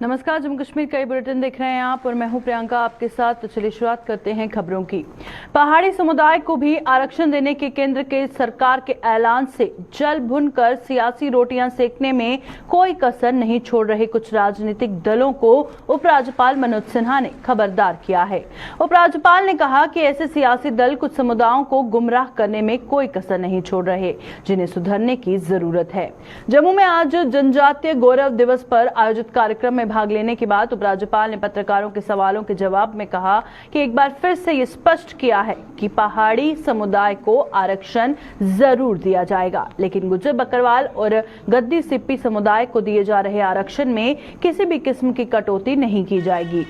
नमस्कार, जम्मू कश्मीर का बुलेटिन देख रहे हैं आप और मैं हूं प्रियंका आपके साथ। तो चलिए शुरुआत करते हैं खबरों की। पहाड़ी समुदाय को भी आरक्षण देने के केंद्र के सरकार के ऐलान से जल भुनकर सियासी रोटियां सेकने में कोई कसर नहीं छोड़ रहे कुछ राजनीतिक दलों को उपराज्यपाल मनोज सिन्हा ने खबरदार किया है। उपराज्यपाल ने कहा कि ऐसे सियासी दल कुछ समुदायों को गुमराह करने में कोई कसर नहीं छोड़ रहे, जिन्हें सुधरने की जरूरत है। जम्मू में आज जनजातीय गौरव दिवस पर आयोजित कार्यक्रम में भाग लेने के बाद उपराज्यपाल ने पत्रकारों के सवालों के जवाब में कहा कि एक बार फिर से ये स्पष्ट किया है कि पहाड़ी समुदाय को आरक्षण जरूर दिया जाएगा, लेकिन गुज्जर बकरवाल और गद्दी सिप्पी समुदाय को दिए जा रहे आरक्षण में किसी भी किस्म की कटौती नहीं की जाएगी।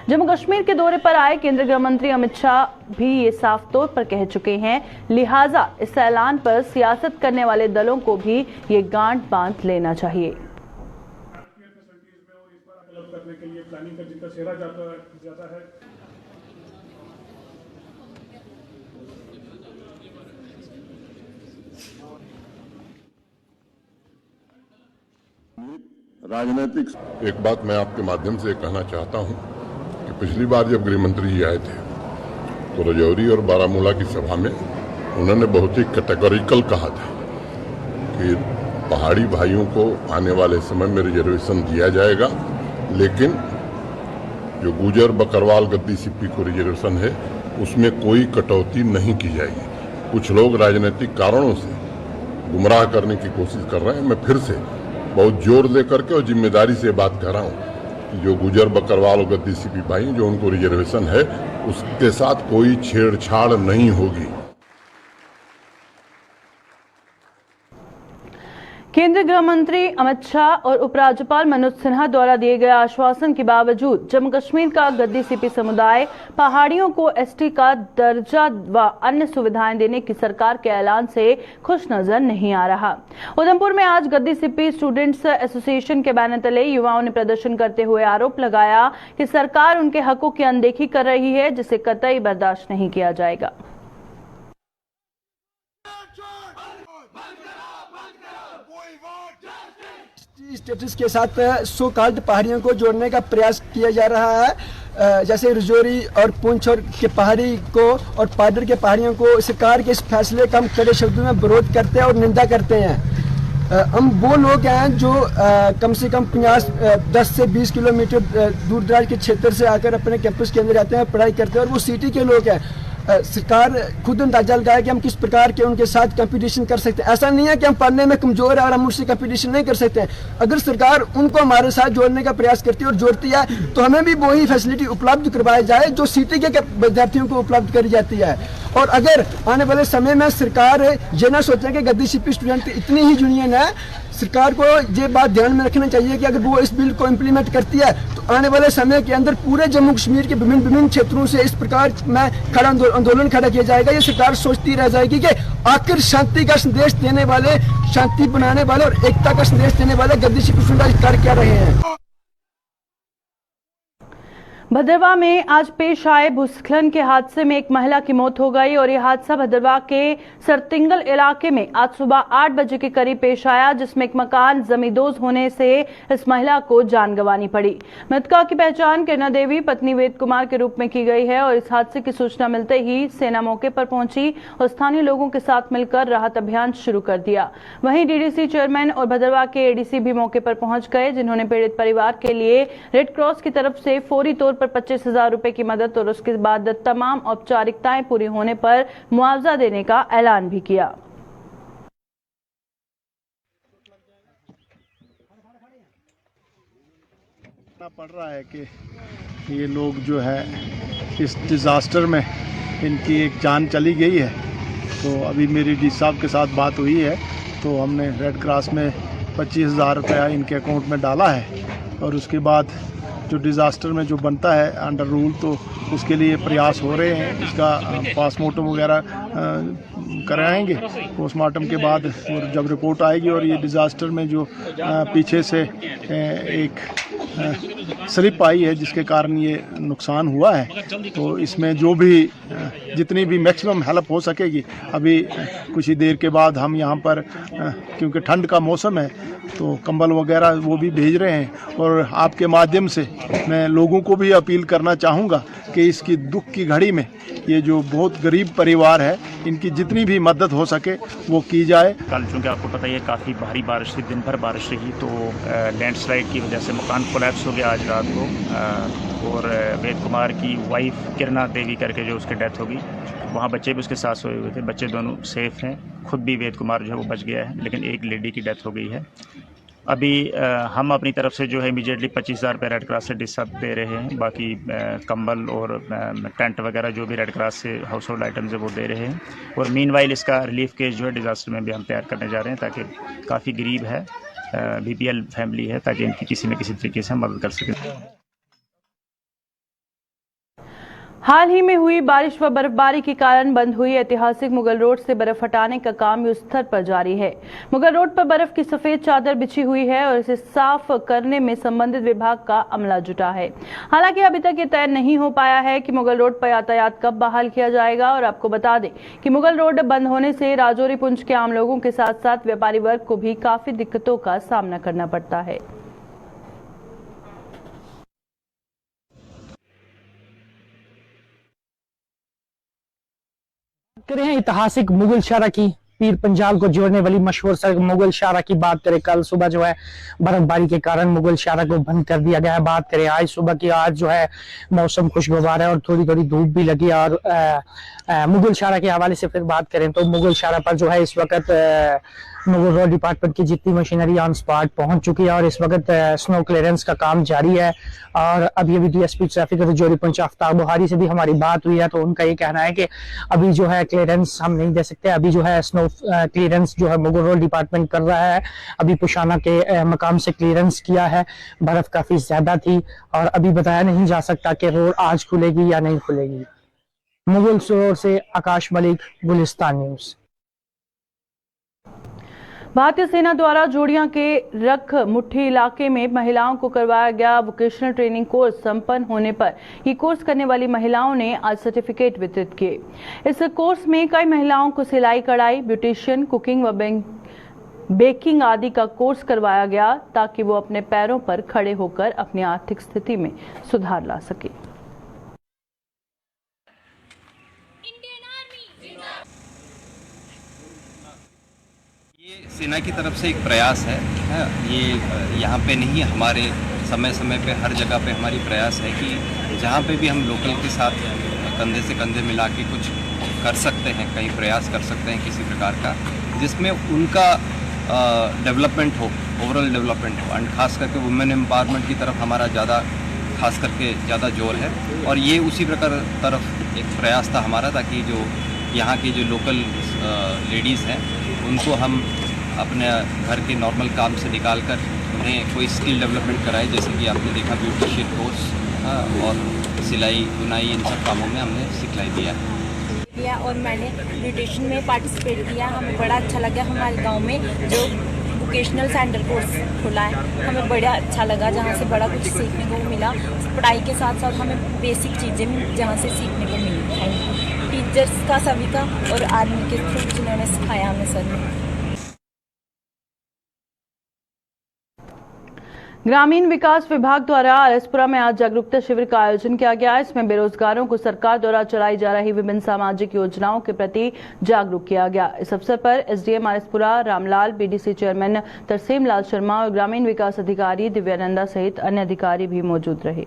जम्मू कश्मीर के दौरे पर आए केंद्रीय गृह मंत्री अमित शाह भी ये साफ तौर पर कह चुके हैं, लिहाजा इस ऐलान पर सियासत करने वाले दलों को भी ये गांठ बांध लेना चाहिए। करने के लिए प्लानिंग का जितना चेहरा जाता है। राजनीतिक एक बात मैं आपके माध्यम से कहना चाहता हूं कि पिछली बार जब गृह मंत्री जी आए थे तो रजौरी और बारामूला की सभा में उन्होंने बहुत ही कैटेगोरिकल कहा था कि पहाड़ी भाइयों को आने वाले समय में रिजर्वेशन दिया जाएगा, लेकिन जो गुजर बकरवाल गद्दी सिप्पी को रिजर्वेशन है उसमें कोई कटौती नहीं की जाएगी। कुछ लोग राजनीतिक कारणों से गुमराह करने की कोशिश कर रहे हैं। मैं फिर से बहुत जोर दे करके और जिम्मेदारी से बात कर रहा हूं कि जो गुजर बकरवाल और गद्दी सिप्पी भाई जो उनको रिजर्वेशन है उसके साथ कोई छेड़छाड़ नहीं होगी। केंद्रीय गृह मंत्री अमित शाह और उपराज्यपाल मनोज सिन्हा द्वारा दिए गए आश्वासन के बावजूद जम्मू कश्मीर का गद्दी सिप्पी समुदाय पहाड़ियों को एसटी का दर्जा व अन्य सुविधाएं देने की सरकार के ऐलान से खुश नजर नहीं आ रहा। उधमपुर में आज गद्दी सिप्पी स्टूडेंट्स एसोसिएशन के बैनर तले युवाओं ने प्रदर्शन करते हुए आरोप लगाया कि सरकार उनके हकों की अनदेखी कर रही है, जिसे कतई बर्दाश्त नहीं किया जाएगा। स्टेटस के साथ सो कॉल्ड पहाड़ियों को जोड़ने का प्रयास किया जा रहा है। जैसे रजौरी और पुंछ और के पहाड़ी को और पाडर के पहाड़ियों को सरकार के इस फैसले का हम कड़े शब्दों में विरोध करते हैं और निंदा करते हैं। हम वो लोग हैं जो कम से कम 10 से 20 किलोमीटर दूर दराज के क्षेत्र से आकर अपने कैंपस के अंदर रहते हैं, पढ़ाई करते हैं और वो सिटी के लोग हैं। सरकार खुद अंदाजा लगाए कि हम किस प्रकार के उनके साथ कंपटीशन कर सकते हैं। ऐसा नहीं है कि हम पढ़ने में कमजोर है और हम उससे कंपटीशन नहीं कर सकते हैं। अगर सरकार उनको हमारे साथ जोड़ने का प्रयास करती है और जोड़ती है तो हमें भी वही फैसिलिटी उपलब्ध करवाई जाए जो सिटी के विद्यार्थियों को उपलब्ध करी जाती है। और अगर आने वाले समय में सरकार ये ना सोचे कि गद्दी सिप्पी स्टूडेंट इतनी ही यूनियन है, सरकार को ये बात ध्यान में रखना चाहिए कि अगर वो इस बिल को इम्प्लीमेंट करती है तो आने वाले समय के अंदर पूरे जम्मू कश्मीर के विभिन्न क्षेत्रों से इस प्रकार में खड़ा आंदोलन खड़ा किया जाएगा। ये सरकार सोचती रह जाएगी कि आखिर शांति का संदेश देने वाले, शांति बनाने वाले और एकता का संदेश देने वाले गद्दी सिप्पी स्टूडेंट कार्य क्या रहे हैं। भद्रवाह में आज पेश आए भूस्खलन के हादसे में एक महिला की मौत हो गई और यह हादसा भद्रवाह के सरतिंगल इलाके में आज सुबह 8 बजे के करीब पेश आया, जिसमें एक मकान जमींदोज होने से इस महिला को जान गंवानी पड़ी। मृतका की पहचान किरणा देवी पत्नी वेद कुमार के रूप में की गई है और इस हादसे की सूचना मिलते ही सेना मौके पर पहुंची और स्थानीय लोगों के साथ मिलकर राहत अभियान शुरू कर दिया। वहीं डीडीसी चेयरमैन और भद्रवाह के एडीसी भी मौके पर पहुंच गए, जिन्होंने पीड़ित परिवार के लिए रेड क्रॉस की तरफ से फौरी तौर पर 25,000 रुपए की मदद और उसके बाद तमाम औपचारिकताएं पूरी होने पर मुआवजा देने का ऐलान भी किया। पड़ रहा है कि ये लोग जो है इस डिजास्टर में इनकी एक जान चली गई है, तो अभी मेरी डी साहब के साथ बात हुई है तो हमने रेड क्रॉस में 25,000 रुपया इनके अकाउंट में डाला है और उसके बाद जो डिज़ास्टर में जो बनता है अंडर रूल तो उसके लिए प्रयास हो रहे हैं। इसका पोस्टमार्टम वगैरह कराएंगे। पोस्टमार्टम के बाद और जब रिपोर्ट आएगी और ये डिज़ास्टर में जो पीछे से एक स्लिप आई है जिसके कारण ये नुकसान हुआ है। तो इसमें जो भी जितनी भी मैक्सिमम हेल्प हो सकेगी, अभी कुछ ही देर के बाद हम यहाँ पर क्योंकि ठंड का मौसम है तो कंबल वगैरह वो भी भेज रहे हैं। और आपके माध्यम से मैं लोगों को भी अपील करना चाहूँगा कि इसकी दुख की घड़ी में ये जो बहुत गरीब परिवार है, इनकी जितनी भी मदद हो सके वो की जाए। कल चूँकि आपको पता ही है काफ़ी भारी बारिश थी, दिन भर बारिश रही, तो लैंडस्लाइड की वजह से मकान कोलैप्स हो गया आज रात को। और वेद कुमार की वाइफ किरणा देवी करके जो उसकी डेथ होगी, वहाँ बच्चे भी उसके साथ सोए हुए थे। बच्चे दोनों सेफ़ हैं, खुद भी वेद कुमार जो है वो बच गया है, लेकिन एक लेडी की डेथ हो गई है। अभी हम अपनी तरफ से जो है इमीडिएटली 25,000 रुपये रेड क्रॉस से डिस्ट्रीब्यूट दे रहे हैं। बाकी कंबल और टेंट वगैरह जो भी रेड क्रॉस से हाउस होल्ड आइटम्स है वो दे रहे हैं। और मीनवाइल इसका रिलीफ केस जो है डिज़ास्टर में भी हम तैयार करने जा रहे हैं, ताकि काफ़ी गरीब है, BPL फैमिली है, ताकि इनकी किसी न किसी तरीके से हम मदद कर सकें। हाल ही में हुई बारिश व बर्फबारी के कारण बंद हुई ऐतिहासिक मुगल रोड से बर्फ हटाने का काम युद्ध स्तर पर जारी है। मुगल रोड पर बर्फ की सफेद चादर बिछी हुई है और इसे साफ करने में संबंधित विभाग का अमला जुटा है। हालांकि अभी तक ये तय नहीं हो पाया है कि मुगल रोड पर यातायात कब बहाल किया जाएगा। और आपको बता दें कि मुगल रोड बंद होने से राजौरी पुंछ के आम लोगों के साथ साथ व्यापारी वर्ग को भी काफी दिक्कतों का सामना करना पड़ता है। करें ऐतिहासिक मुगल शाहरा की, पीर पंजाल को जोड़ने वाली मशहूर सड़क मुगल शाहरा की बात करें। कल सुबह जो है बर्फबारी के कारण मुगल शाहरा को बंद कर दिया गया है। बात करें आज सुबह की, आज जो है मौसम खुशगवार है और थोड़ी थोड़ी धूप भी लगी। और मुगल शाहरा के हवाले से फिर बात करें तो मुगल शाहरा पर जो है इस वक्त मुगल रोड डिपार्टमेंट की जितनी मशीनरी ऑन स्पॉट पहुंच चुकी है और इस वक्त स्नो क्लियरेंस का काम जारी है। और अभी DSP ट्रैफिक राजौरी पुंछ आफ्ताब बुहारी से भी हमारी बात हुई है, तो उनका ये कहना है कि अभी जो है क्लियरेंस हम नहीं दे सकते। अभी जो है स्नो क्लियरेंस जो है मुगल रोड डिपार्टमेंट कर रहा है। अभी पुशाना के मकाम से क्लियरेंस किया है, बर्फ काफी ज्यादा थी और अभी बताया नहीं जा सकता कि रोड आज खुलेगी या नहीं खुलेगी। मुगल रोड से आकाश मलिक, गुलिस्तान न्यूज। भारतीय सेना द्वारा जोड़ियां के रख मुट्ठी इलाके में महिलाओं को करवाया गया वोकेशनल ट्रेनिंग कोर्स संपन्न होने पर ये कोर्स करने वाली महिलाओं ने आज सर्टिफिकेट वितरित किए। इस कोर्स में कई महिलाओं को सिलाई कढ़ाई, ब्यूटिशियन, कुकिंग व बेकिंग आदि का कोर्स करवाया गया, ताकि वो अपने पैरों पर खड़े होकर अपनी आर्थिक स्थिति में सुधार ला सके। सेना की तरफ से एक प्रयास है। ये यहाँ पे नहीं, हमारे समय समय पे हर जगह पे हमारी प्रयास है कि जहाँ पे भी हम लोकल के साथ कंधे से कंधे मिला के कुछ कर सकते हैं, कहीं प्रयास कर सकते हैं किसी प्रकार का, जिसमें उनका डेवलपमेंट हो, ओवरऑल डेवलपमेंट हो। एंड खास करके वुमेन एम्पावरमेंट की तरफ हमारा खास करके ज़्यादा जोर है। और ये उसी प्रकार तरफ एक प्रयास था हमारा, ताकि जो यहाँ की जो लोकल लेडीज़ हैं उनको हम अपने घर के नॉर्मल काम से निकाल कर उन्हें कोई स्किल डेवलपमेंट कराए। जैसे कि आपने देखा ब्यूटिशियन कोर्स और सिलाई बुनाई, इन सब कामों में हमने सिखलाई दिया। और मैंने ब्यूटिशियन में पार्टिसिपेट किया। हमें बड़ा अच्छा लगा। हमारे गांव में जो वोकेशनल सेंटर कोर्स खुला है, हमें बड़ा अच्छा लगा, जहाँ से बड़ा कुछ सीखने को मिला। पढ़ाई के साथ साथ हमें बेसिक चीज़ें भी जहाँ से सीखने को मिली। थैंक यू टीचर्स का, सभी का, और आर्मी के थ्रू जिन्होंने सिखाया हमें सर ने। ग्रामीण विकास विभाग द्वारा आरएसपुरा में आज जागरूकता शिविर का आयोजन किया गया। इसमें बेरोजगारों को सरकार द्वारा चलाई जा रही विभिन्न सामाजिक योजनाओं के प्रति जागरूक किया गया। इस अवसर पर SDM RS Pura Ramlal, BDC chairman Tarsem Lal Sharma और ग्रामीण विकास अधिकारी दिव्यानंदा सहित अन्य अधिकारी भी मौजूद रहे।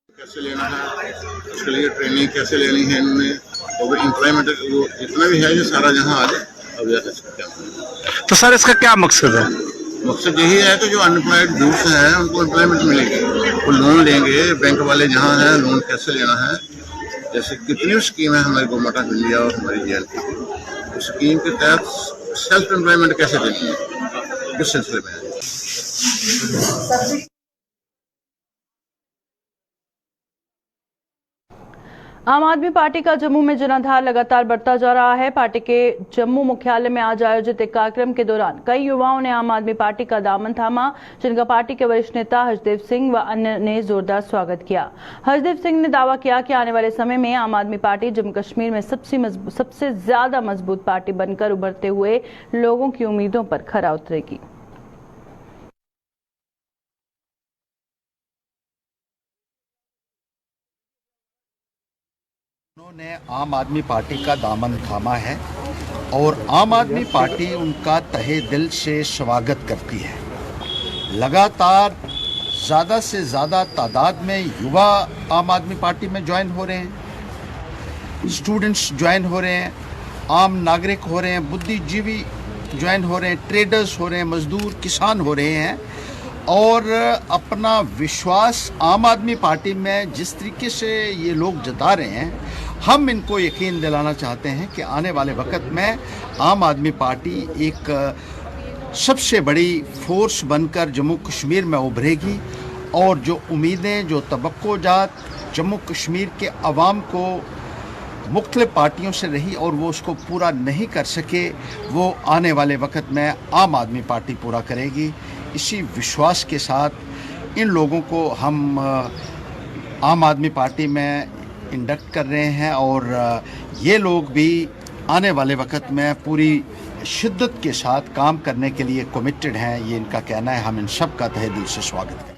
कैसे लेना है, उसके लिए ट्रेनिंग कैसे लेनी है इनमें, और एम्प्लॉयमेंट वो इतना भी है जो सारा जहाँ आ जाए। अब यार इसका तो सर इसका क्या मकसद है? मकसद यही है कि जो अनएम्प्लॉयड यूथ हैं उनको एम्प्लॉयमेंट मिलेगी। वो लोन लेंगे, बैंक वाले जहाँ हैं लोन कैसे लेना है, जैसे कितनी स्कीम है हमारी गवर्नमेंट ऑफ इंडिया और हमारी JLP की, उस स्कीम के तहत सेल्फ एम्प्लॉयमेंट कैसे देनी है, इस सिलसिले में है। आम आदमी पार्टी का जम्मू में जनाधार लगातार बढ़ता जा रहा है। पार्टी के जम्मू मुख्यालय में आज आयोजित एक कार्यक्रम के दौरान कई युवाओं ने आम आदमी पार्टी का दामन थामा, जिनका पार्टी के वरिष्ठ नेता हर्षदेव सिंह व अन्य ने जोरदार स्वागत किया। हर्षदेव सिंह ने दावा किया कि आने वाले समय में आम आदमी पार्टी जम्मू कश्मीर में सबसे ज्यादा मजबूत पार्टी बनकर उभरते हुए लोगों की उम्मीदों पर खरा उतरेगी। उन्होंने आम आदमी पार्टी का दामन थामा है और आम आदमी पार्टी उनका तहे दिल से स्वागत करती है। लगातार ज़्यादा से ज़्यादा तादाद में युवा आम आदमी पार्टी में ज्वाइन हो रहे हैं, स्टूडेंट्स ज्वाइन हो रहे हैं, आम नागरिक हो रहे हैं, बुद्धिजीवी ज्वाइन हो रहे हैं, ट्रेडर्स हो रहे हैं, मजदूर किसान हो रहे हैं और अपना विश्वास आम आदमी पार्टी में जिस तरीके से ये लोग जता रहे हैं, हम इनको यकीन दिलाना चाहते हैं कि आने वाले वक्त में आम आदमी पार्टी एक सबसे बड़ी फोर्स बनकर जम्मू कश्मीर में उभरेगी और जो उम्मीदें, जो तवक्कोजात जम्मू कश्मीर के अवाम को मुख्तलिफ पार्टियों से रही और वो उसको पूरा नहीं कर सके, वो आने वाले वक्त में आम आदमी पार्टी पूरा करेगी। इसी विश्वास के साथ इन लोगों को हम आम आदमी पार्टी में इंडक्ट कर रहे हैं और ये लोग भी आने वाले वक्त में पूरी शिद्दत के साथ काम करने के लिए कमिटेड हैं, ये इनका कहना है। हम इन सब का तहे दिल से स्वागत करें।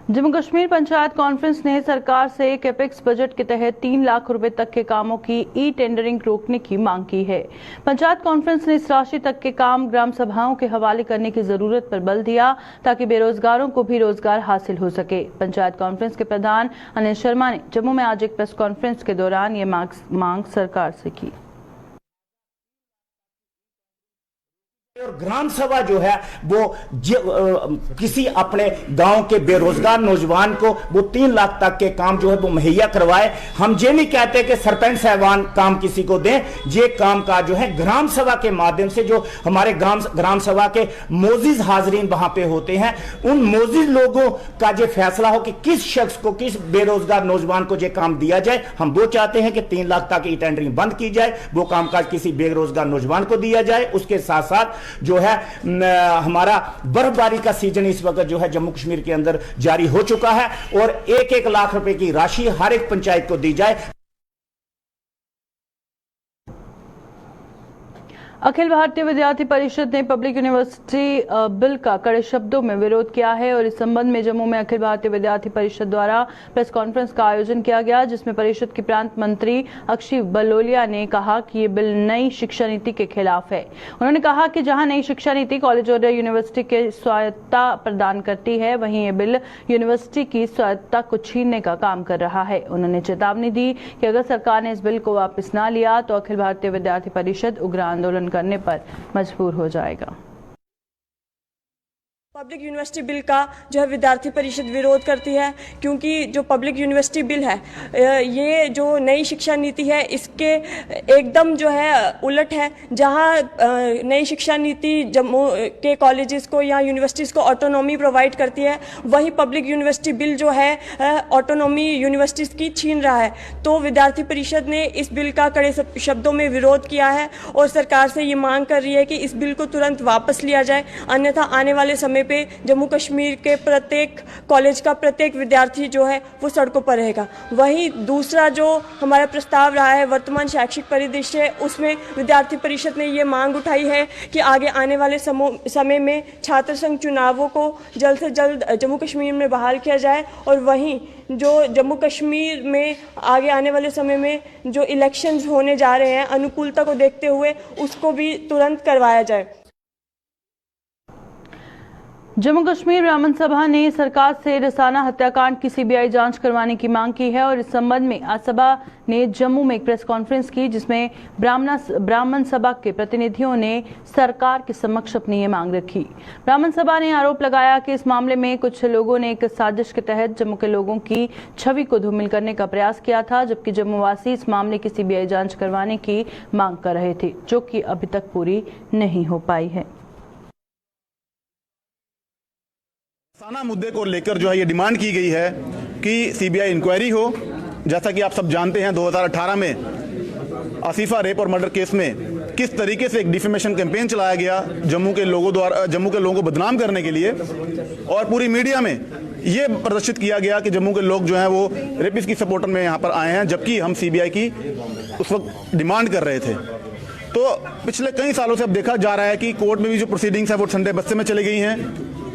जम्मू कश्मीर पंचायत कॉन्फ्रेंस ने सरकार से कैपेक्स बजट के तहत 3 लाख रुपए तक के कामों की ई टेंडरिंग रोकने की मांग की है। पंचायत कॉन्फ्रेंस ने इस राशि तक के काम ग्राम सभाओं के हवाले करने की जरूरत पर बल दिया ताकि बेरोजगारों को भी रोजगार हासिल हो सके। पंचायत कॉन्फ्रेंस के प्रधान अनिल शर्मा ने जम्मू में आज एक प्रेस कॉन्फ्रेंस के दौरान ये मांग सरकार से की। और ग्राम सभा जो है वो किसी अपने गांव के बेरोजगार नौजवान को वो 3 लाख तक के काम जो है वो मुहैया करवाए। हम ये नहीं कहते कि सरपंच साहबान काम किसी को दें, ये काम का जो है ग्राम सभा के माध्यम से जो हमारे ग्राम सभा के मोजिज हाजरीन वहां पे होते हैं, उन मोजिज लोगों का ये फैसला हो कि किस शख्स को, किस बेरोजगार नौजवान को ये काम दिया जाए। हम वो चाहते हैं कि 3 लाख तक की टेंडरिंग बंद की जाए, वो कामकाज किसी बेरोजगार नौजवान को दिया जाए। उसके साथ साथ जो है हमारा बर्फबारी का सीजन इस वक्त जो है जम्मू कश्मीर के अंदर जारी हो चुका है और 1-1 लाख रुपए की राशि हर एक पंचायत को दी जाए। अखिल भारतीय विद्यार्थी परिषद ने पब्लिक यूनिवर्सिटी बिल का कड़े शब्दों में विरोध किया है और इस संबंध में जम्मू में अखिल भारतीय विद्यार्थी परिषद द्वारा प्रेस कॉन्फ्रेंस का आयोजन किया गया, जिसमें परिषद की प्रांत मंत्री अक्षय बलोलिया ने कहा कि ये बिल नई शिक्षा नीति के खिलाफ है। उन्होंने कहा कि जहां नई शिक्षा नीति कॉलेज और यूनिवर्सिटी के स्वायत्तता प्रदान करती है, वहीं ये बिल यूनिवर्सिटी की स्वायत्तता को छीनने का काम कर रहा है। उन्होंने चेतावनी दी कि अगर सरकार ने इस बिल को वापस न लिया तो अखिल भारतीय विद्यार्थी परिषद उग्र आंदोलन करने पर मजबूर हो जाएगा। पब्लिक यूनिवर्सिटी बिल का जो है विद्यार्थी परिषद विरोध करती है, क्योंकि जो पब्लिक यूनिवर्सिटी बिल है ये जो नई शिक्षा नीति है इसके एकदम जो है उलट है। जहां नई शिक्षा नीति जम्मू के कॉलेजेस को या यूनिवर्सिटीज़ को ऑटोनॉमी प्रोवाइड करती है, वहीं पब्लिक यूनिवर्सिटी बिल जो है ऑटोनॉमी यूनिवर्सिटीज़ की छीन रहा है। तो विद्यार्थी परिषद ने इस बिल का कड़े शब्दों में विरोध किया है और सरकार से ये मांग कर रही है कि इस बिल को तुरंत वापस लिया जाए, अन्यथा आने वाले समय पे जम्मू कश्मीर के प्रत्येक कॉलेज का प्रत्येक विद्यार्थी जो है वो सड़कों पर रहेगा। वहीं दूसरा जो हमारा प्रस्ताव रहा है वर्तमान शैक्षिक परिदृश्य, उसमें विद्यार्थी परिषद ने ये मांग उठाई है कि आगे आने वाले समय में छात्र संघ चुनावों को जल्द से जल्द जम्मू कश्मीर में बहाल किया जाए और वहीं जो जम्मू कश्मीर में आगे आने वाले समय में जो इलेक्शंस होने जा रहे हैं अनुकूलता को देखते हुए उसको भी तुरंत करवाया जाए। जम्मू कश्मीर ब्राह्मण सभा ने सरकार से रसाना हत्याकांड की सीबीआई जांच करवाने की मांग की है और इस संबंध में आज सभा ने जम्मू में एक प्रेस कॉन्फ्रेंस की, जिसमें ब्राह्मण सभा के प्रतिनिधियों ने सरकार के समक्ष अपनी ये मांग रखी। ब्राह्मण सभा ने आरोप लगाया कि इस मामले में कुछ लोगों ने एक साजिश के तहत जम्मू के लोगों की छवि को धूमिल करने का प्रयास किया था, जबकि जम्मूवासी इस मामले की सीबीआई जांच करवाने की मांग कर रहे थे, जो कि अभी तक पूरी नहीं हो पाई है। साना मुद्दे को लेकर जो है ये डिमांड की गई है कि सीबीआई इंक्वायरी हो, जैसा कि आप सब जानते हैं 2018 में आसिफा रेप और मर्डर केस में किस तरीके से एक डिफेमेशन कैंपेन चलाया गया जम्मू के लोगों को बदनाम करने के लिए, और पूरी मीडिया में ये प्रदर्शित किया गया कि जम्मू के लोग जो हैं वो रेपिस्ट की सपोर्टर में यहाँ पर आए हैं, जबकि हम सीबीआई की उस वक्त डिमांड कर रहे थे। तो पिछले कई सालों से अब देखा जा रहा है कि कोर्ट में भी जो प्रोसीडिंग्स है वो ठंडे बस्ते में चली गई हैं,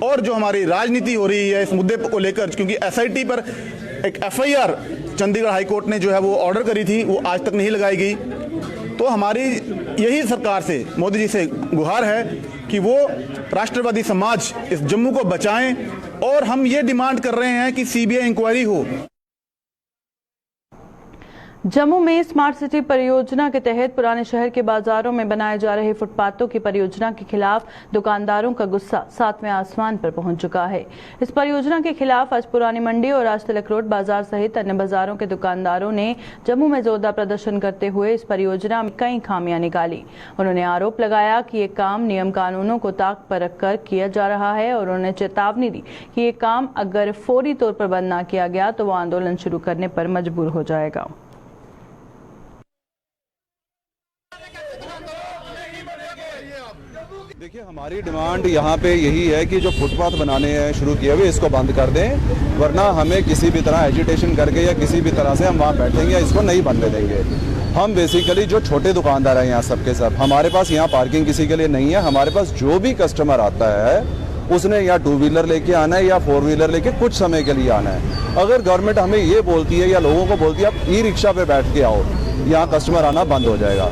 और जो हमारी राजनीति हो रही है इस मुद्दे को लेकर, क्योंकि एसआईटी पर एक एफआईआर चंडीगढ़ हाई कोर्ट ने जो है वो ऑर्डर करी थी, वो आज तक नहीं लगाई गई। तो हमारी यही सरकार से, मोदी जी से गुहार है कि वो राष्ट्रवादी समाज इस जम्मू को बचाएं, और हम ये डिमांड कर रहे हैं कि सीबीआई इंक्वायरी हो। जम्मू में स्मार्ट सिटी परियोजना के तहत पुराने शहर के बाजारों में बनाए जा रहे फुटपाथों की परियोजना के खिलाफ दुकानदारों का गुस्सा 7वें आसमान पर पहुंच चुका है। इस परियोजना के खिलाफ आज पुरानी मंडी और आज तिलक रोड बाजार सहित अन्य बाजारों के दुकानदारों ने जम्मू में जोरदार प्रदर्शन करते हुए इस परियोजना में कई खामियां निकाली। उन्होंने आरोप लगाया कि ये काम नियम कानूनों को ताक पर रखकर किया जा रहा है, और उन्होंने चेतावनी दी कि ये काम अगर फौरी तौर पर बंद न किया गया तो वो आंदोलन शुरू करने पर मजबूर हो जाएगा। देखिए, हमारी डिमांड यहाँ पे यही है कि जो फुटपाथ बनाने हैं शुरू किए हुए इसको बंद कर दें, वरना हमें किसी भी तरह एजिटेशन करके या किसी भी तरह से हम वहाँ बैठेंगे या इसको नहीं बनने देंगे। हम बेसिकली जो छोटे दुकानदार हैं यहाँ सबके सब, हमारे पास यहाँ पार्किंग किसी के लिए नहीं है। हमारे पास जो भी कस्टमर आता है उसने या 2 व्हीलर लेके आना है या 4 व्हीलर लेके कुछ समय के लिए आना है। अगर गवर्नमेंट हमें ये बोलती है या लोगों को बोलती है आप ई रिक्शा पे बैठ के आओ, यहाँ कस्टमर आना बंद हो जाएगा।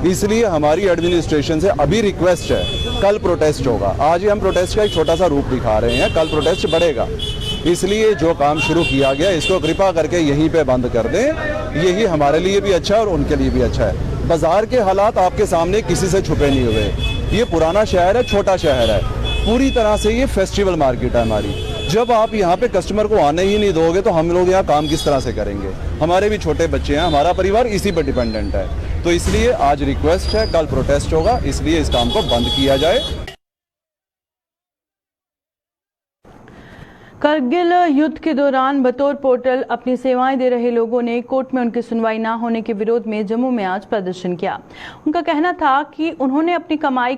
इसलिए हमारी एडमिनिस्ट्रेशन से अभी रिक्वेस्ट है, कल प्रोटेस्ट होगा। आज ही हम प्रोटेस्ट का एक छोटा सा रूप दिखा रहे हैं, कल प्रोटेस्ट बढ़ेगा। इसलिए जो काम शुरू किया गया इसको कृपा करके यहीं पे बंद कर दें। यही हमारे लिए भी अच्छा है और उनके लिए भी अच्छा है। बाजार के हालात आपके सामने किसी से छुपे नहीं हुए। ये पुराना शहर है, छोटा शहर है, पूरी तरह से ये फेस्टिवल मार्केट है हमारी। जब आप यहाँ पे कस्टमर को आने ही नहीं दोगे तो हम लोग यहाँ काम किस तरह से करेंगे? हमारे भी छोटे बच्चे हैं, हमारा परिवार इसी पर डिपेंडेंट है। तो इसलिए आज रिक्वेस्ट है, कल प्रोटेस्ट होगा, इसलिए इस काम को बंद किया जाए। करगिल युद्ध के दौरान बतौर पोर्टल अपनी सेवाएं दे रहे लोगों ने कोर्ट में उनकी सुनवाई न होने के विरोध में जम्मू में आज प्रदर्शन किया। उनका कहना था कि उन्होंने अपनी कमाई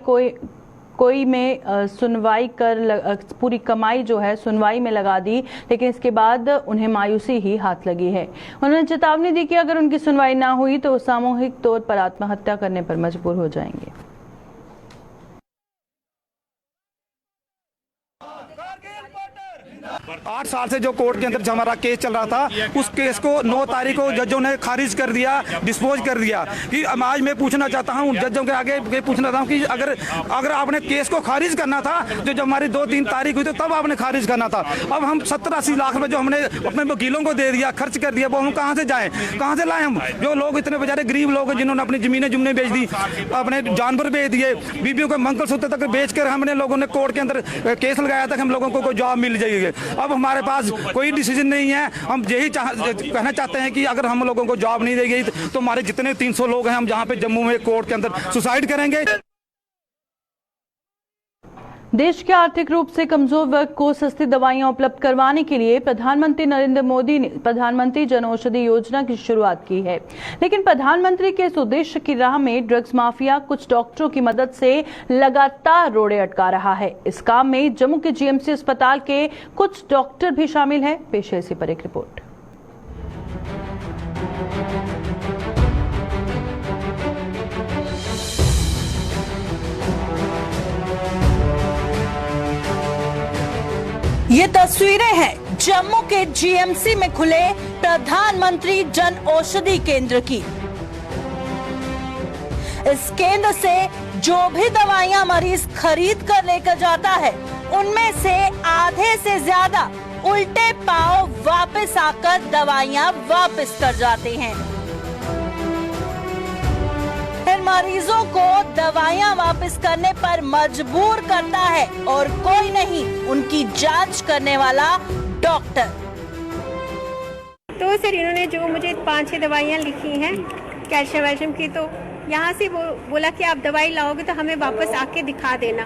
कोई में सुनवाई कर पूरी कमाई जो है सुनवाई में लगा दी, लेकिन इसके बाद उन्हें मायूसी ही हाथ लगी है। उन्होंने चेतावनी दी कि अगर उनकी सुनवाई ना हुई तो वो सामूहिक तौर पर आत्महत्या करने पर मजबूर हो जाएंगे। 8 साल से जो कोर्ट के अंदर जो हमारा केस चल रहा था, उस केस को 9 तारीख को जजों ने खारिज कर दिया, डिस्पोज कर दिया। कि आज मैं पूछना चाहता हूं जजों के आगे, ये पूछना चाहता हूं कि अगर आपने केस को खारिज करना था, जो हमारी 2-3 तारीख हुई तो तब आपने खारिज करना था। अब हम 70-80 लाख रुपए जो हमने अपने वकीलों को दे दिया, खर्च कर दिया, वो हम कहाँ से जाएं, कहाँ से लाएं? हम जो लोग इतने बेचारे गरीब लोग हैं जिन्होंने अपनी जमीनें जुमने बेच दी, अपने जानवर बेच दिए, बीबियों के मंगलसूत्र तक बेच कर हमने लोगों ने कोर्ट के अंदर केस लगाया था कि हम लोगों को कोई जॉब मिल जाएगी। अब हमारे पास कोई डिसीजन नहीं है। हम यही कहना चाहते हैं कि अगर हम लोगों को जॉब नहीं दी गई तो हमारे जितने 300 लोग हैं हम जहां पे जम्मू में कोर्ट के अंदर सुसाइड करेंगे। देश के आर्थिक रूप से कमजोर वर्ग को सस्ती दवाइयां उपलब्ध करवाने के लिए प्रधानमंत्री नरेंद्र मोदी ने प्रधानमंत्री जन औषधि योजना की शुरुआत की है, लेकिन प्रधानमंत्री के इस उद्देश्य की राह में ड्रग्स माफिया कुछ डॉक्टरों की मदद से लगातार रोड़े अटका रहा है। इस काम में जम्मू के जीएमसी अस्पताल के कुछ डॉक्टर भी शामिल हैं। पेश है इसी पर एक रिपोर्ट। ये तस्वीरें हैं जम्मू के जीएमसी में खुले प्रधानमंत्री जन औषधि केंद्र की। इस केंद्र से जो भी दवाइयां मरीज खरीद कर लेकर जाता है, उनमें से आधे से ज्यादा उल्टे पांव वापस आकर दवाइयां वापस कर जाते हैं। फिर मरीजों को दवाइयां वापस करने पर मजबूर करता है और कोई नहीं, उनकी जांच करने वाला डॉक्टर। तो सर इन्होंने जो मुझे 5-6 दवाइयां लिखी हैं कैल्शियम वैल्शियम की, तो यहाँ से वो बोला कि आप दवाई लाओगे तो हमें वापस आके दिखा देना।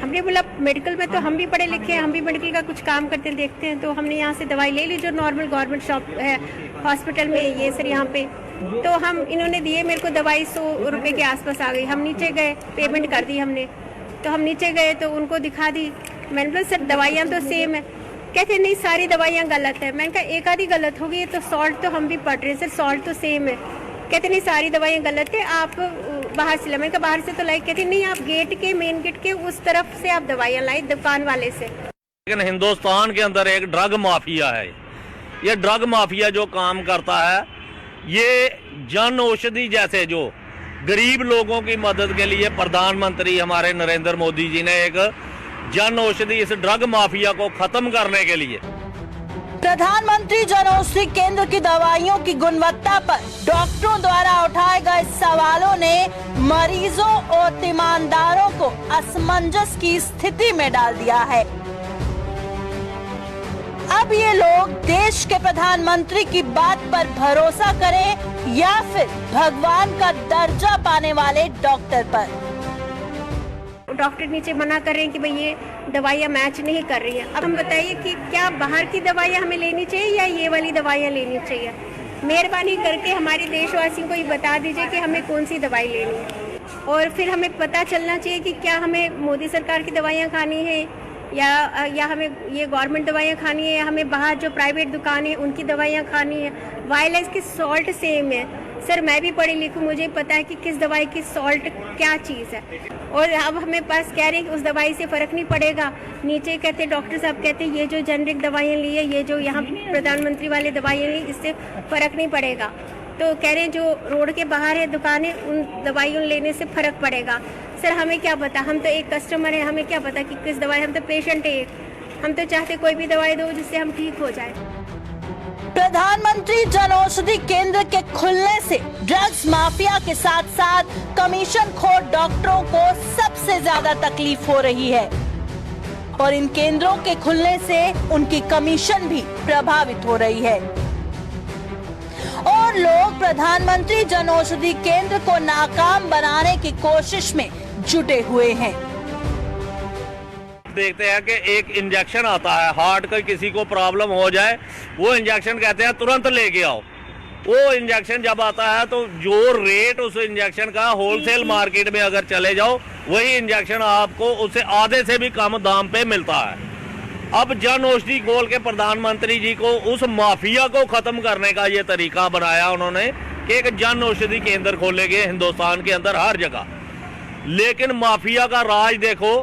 हमने बोला मेडिकल में तो हम भी पढ़े लिखे हैं, हम भी मेडिकल का कुछ काम करते देखते हैं, तो हमने यहाँ से दवाई ले ली जो नॉर्मल गवर्नमेंट शॉप है हॉस्पिटल में ये सर यहाँ पे। तो हम इन्होंने दिए मेरे को दवाई, 100 रुपये के आसपास आ गई। हम नीचे गए, पेमेंट कर दी हमने। तो हम नीचे गए तो उनको दिखा दी। मैंने बोला सर दवाइयाँ तो सेम है। कहते नहीं सारी दवाइयाँ गलत है। मैंने कहा एक आधी गलत होगी, तो सॉल्ट तो हम भी पढ़ रहे हैं सर, सॉल्ट तो सेम है। कहते नहीं सारी दवाइयाँ गलत है, आप बाहर से लाए। मैंने कहा बाहर से तो लाई। कहते नहीं आप गेट के, मेन गेट के उस तरफ से आप दवाइयाँ लाई, दुकान वाले से। लेकिन हिंदुस्तान के अंदर एक ड्रग माफिया है। ये ड्रग माफिया जो काम करता है, ये जन औषधि जैसे जो गरीब लोगों की मदद के लिए प्रधानमंत्री हमारे नरेंद्र मोदी जी ने एक जन औषधि, इस ड्रग माफिया को खत्म करने के लिए प्रधानमंत्री जन औषधि केंद्र की दवाइयों की गुणवत्ता पर डॉक्टरों द्वारा उठाए गए सवालों ने मरीजों और ईमानदारों को असमंजस की स्थिति में डाल दिया है। अब ये लोग देश के प्रधानमंत्री की बात पर भरोसा करें या फिर भगवान का दर्जा पाने वाले डॉक्टर पर। डॉक्टर नीचे मना कर रहे हैं कि भाई ये दवाइयाँ मैच नहीं कर रही है। अब हम बताइए कि क्या बाहर की दवाइयाँ हमें लेनी चाहिए या ये वाली दवाइयाँ लेनी चाहिए? मेहरबानी करके हमारे देशवासियों को ये बता दीजिए कि हमें कौन सी दवाई लेनी है, और फिर हमें पता चलना चाहिए कि क्या हमें मोदी सरकार की दवाइयाँ खानी है या हमें ये गवर्नमेंट दवाइयाँ खानी है, या हमें बाहर जो प्राइवेट दुकान है उनकी दवाइयाँ खानी है। वायलेंस की सॉल्ट सेम है सर, मैं भी पढ़ी लिखूँ, मुझे पता है कि किस दवाई की सॉल्ट क्या चीज़ है। और अब हमें पास कह रहे हैं कि उस दवाई से फ़र्क नहीं पड़ेगा। नीचे कहते डॉक्टर साहब कहते ये जो जेनरिक दवाइयाँ ली है, ये जो यहाँ प्रधानमंत्री वाले दवाइयाँ ली, इससे फ़र्क नहीं पड़ेगा। तो कह रहे हैं जो रोड के बाहर है दुकानें, उन दवाइयों लेने से फ़र्क पड़ेगा। सर हमें क्या पता, हम तो एक कस्टमर है, हमें क्या पता कि किस दवाई, हम तो पेशेंट है, हम तो चाहते कोई भी दवाई दो जिससे हम ठीक हो जाए। प्रधानमंत्री जन औषधि केंद्र के खुलने से ड्रग्स माफिया के साथ साथ कमीशन खोर डॉक्टरों को सबसे ज्यादा तकलीफ हो रही है, और इन केंद्रों के खुलने से उनकी कमीशन भी प्रभावित हो रही है, और लोग प्रधानमंत्री जन औषधि केंद्र को नाकाम बनाने की कोशिश में जुटे हुए हैं। देखते हैं कि एक इंजेक्शन आता है, हार्ट का किसी को प्रॉब्लम हो जाए, वो इंजेक्शन कहते हैं तुरंत लेके आओ। वो इंजेक्शन जब आता है तो जो रेट उस इंजेक्शन का होलसेल मार्केट में अगर चले जाओ, वही इंजेक्शन आपको उससे आधे से भी कम दाम पे मिलता है। अब जन औषधि खोल के प्रधानमंत्री जी को उस माफिया को खत्म करने का ये तरीका बनाया उन्होंने कि एक जन औषधि केंद्र खोलेंगे हिंदुस्तान के अंदर हर जगह। लेकिन माफिया का राज देखो,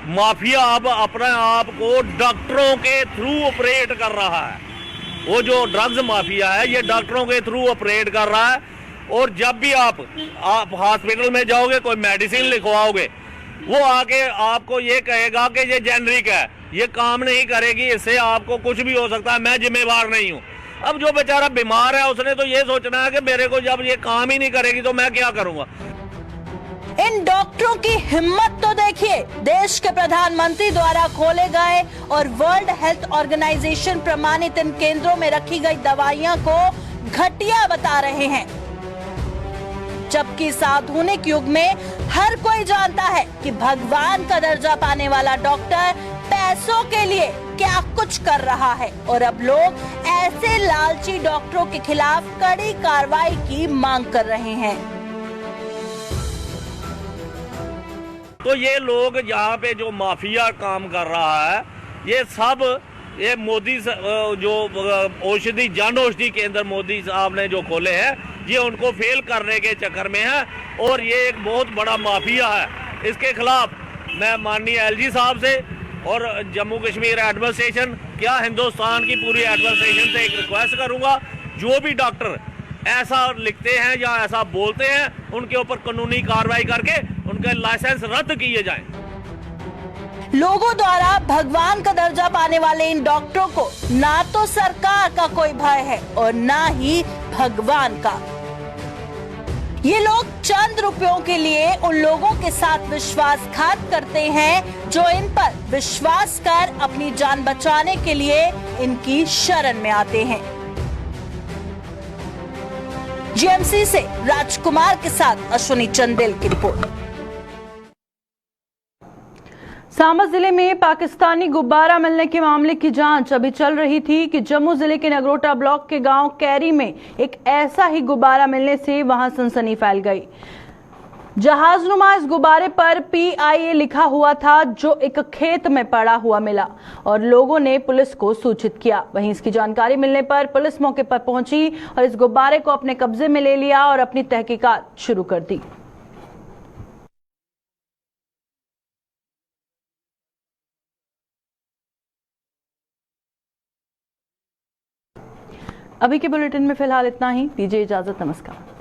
माफिया अब अपने आप को डॉक्टरों के थ्रू ऑपरेट कर रहा है। वो जो ड्रग्स माफिया है ये डॉक्टरों के थ्रू ऑपरेट कर रहा है, और जब भी आप हॉस्पिटल में जाओगे, कोई मेडिसिन लिखवाओगे, वो आके आपको ये कहेगा कि ये जेनरिक है, ये काम नहीं करेगी, इससे आपको कुछ भी हो सकता है, मैं जिम्मेवार नहीं हूँ। अब जो बेचारा बीमार है उसने तो ये सोचना है कि मेरे को जब ये काम ही नहीं करेगी तो मैं क्या करूँगा। इन डॉक्टरों की हिम्मत तो देखिए, देश के प्रधानमंत्री द्वारा खोले गए और वर्ल्ड हेल्थ ऑर्गेनाइजेशन प्रमाणित इन केंद्रों में रखी गई दवाइयां को घटिया बता रहे हैं, जबकि इस आधुनिक युग में हर कोई जानता है कि भगवान का दर्जा पाने वाला डॉक्टर पैसों के लिए क्या कुछ कर रहा है, और अब लोग ऐसे लालची डॉक्टरों के खिलाफ कड़ी कार्रवाई की मांग कर रहे हैं। तो ये लोग यहाँ पे जो माफिया काम कर रहा है, ये सब ये मोदी जो औषधि जन औषधि केंद्र मोदी साहब ने जो खोले हैं, ये उनको फेल करने के चक्कर में है, और ये एक बहुत बड़ा माफिया है। इसके खिलाफ मैं माननीय एलजी साहब से और जम्मू कश्मीर एडमिनिस्ट्रेशन, क्या हिंदुस्तान की पूरी एडमिनिस्ट्रेशन से एक रिक्वेस्ट करूँगा, जो भी डॉक्टर ऐसा लिखते हैं या ऐसा बोलते हैं, उनके ऊपर कानूनी कार्रवाई करके उनके लाइसेंस रद्द किए जाएं। लोगों द्वारा भगवान का दर्जा पाने वाले इन डॉक्टरों को ना तो सरकार का कोई भय है और ना ही भगवान का। ये लोग चंद रुपयों के लिए उन लोगों के साथ विश्वासघात करते हैं जो इन पर विश्वास कर अपनी जान बचाने के लिए इनकी शरण में आते हैं। जीएमसी से राजकुमार के साथ अश्विनी चंदेल की रिपोर्ट। सांबा जिले में पाकिस्तानी गुब्बारा मिलने के मामले की जांच अभी चल रही थी कि जम्मू जिले के नगरोटा ब्लॉक के गांव कैरी में एक ऐसा ही गुब्बारा मिलने से वहां सनसनी फैल गई। जहाजनुमा इस गुब्बारे पर PIA लिखा हुआ था, जो एक खेत में पड़ा हुआ मिला और लोगों ने पुलिस को सूचित किया। वहीं इसकी जानकारी मिलने पर पुलिस मौके पर पहुंची और इस गुब्बारे को अपने कब्जे में ले लिया और अपनी तहकीकात शुरू कर दी। अभी के बुलेटिन में फिलहाल इतना ही। दीजिए इजाजत, नमस्कार।